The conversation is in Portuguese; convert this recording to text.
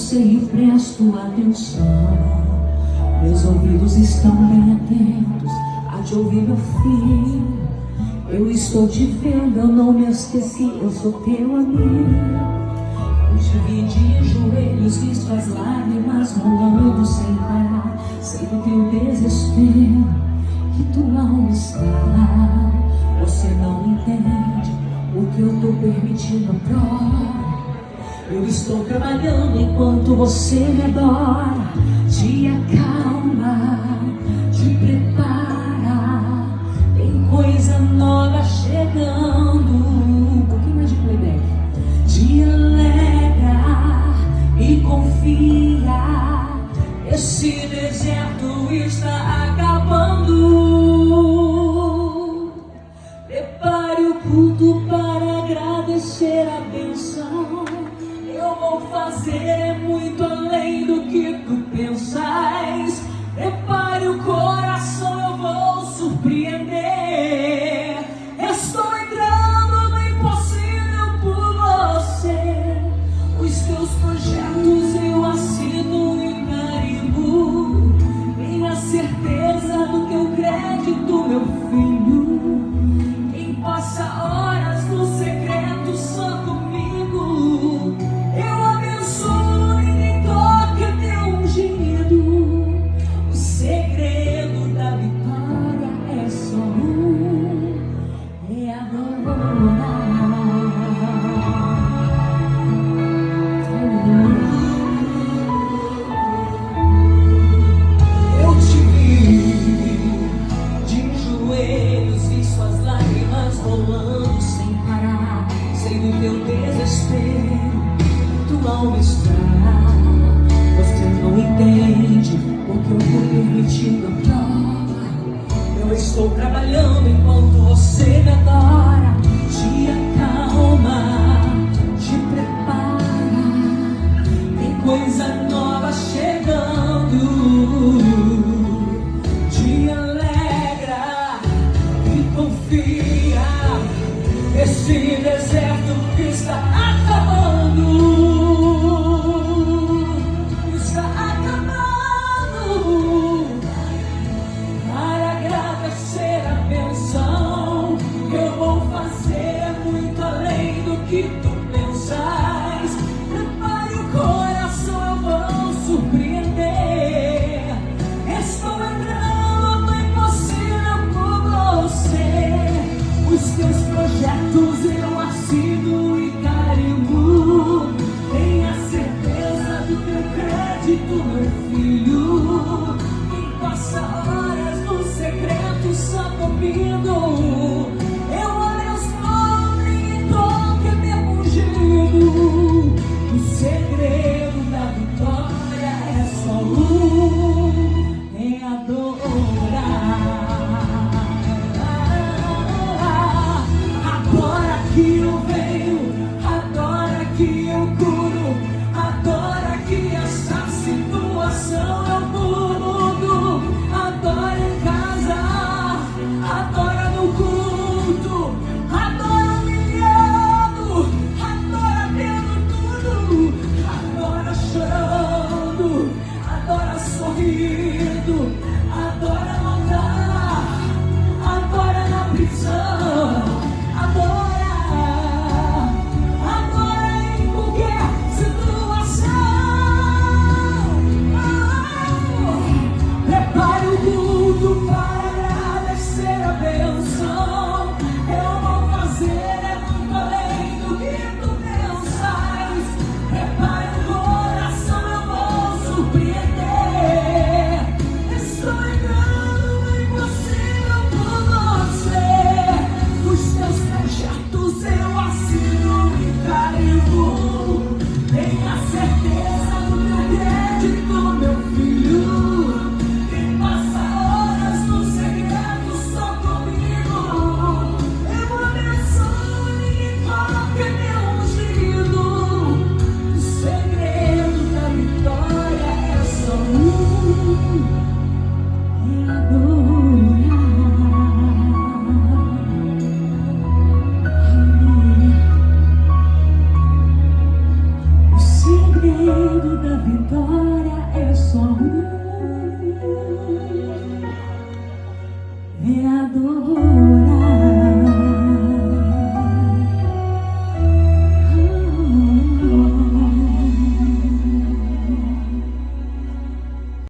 você e presto atenção. Meus ouvidos estão bem atentos a te ouvir, meu filho. Eu estou te vendo, eu não me esqueci, eu sou teu amigo. Eu te vi de joelhos, visto as lágrimas rolando sem parar. Sei do teu desespero, que tua alma está. Você não entende o que eu tô permitindo agora. Eu estou trabalhando enquanto você me adora. Te acalma, te prepara. Tem coisa nova chegando. Um pouquinho mais de playback. Te alegra e confia. Esse deserto está acabando. Prepare o culto para agradecer a bênção. Eu vou fazer muito além do que tu pensas. Prepare o coração, eu vou surpreender. Estou entrando no impossível por você. Os teus projetos eu assino e carimbo. Tenha certeza do teu crédito, meu filho. Quem passa horas no secreto só comigo. Eu abençoo, ninguém toque teu ungido. O segredo da vitória é só um, é adorar. Eu te vi de joelhos e suas lágrimas rolando sem parar. Sei do teu desespero, tua alma está. Você não entende o que eu tô permitindo agora. Eu estou trabalhando enquanto você me adora. Te acalma, te prepara. Tem coisa nova chegando. Te alegra e confia. Esse deserto está acabando. Está acabando. Para agradecer a bênção, eu vou fazer muito além do que tu pensas. Prepare o coração, eu vou surpreender. Estou entrando no impossível por você. Os teus projetos eu assino e carimbo. Tenha certeza do teu crédito, meu filho. Quem passa horas no secreto só comigo.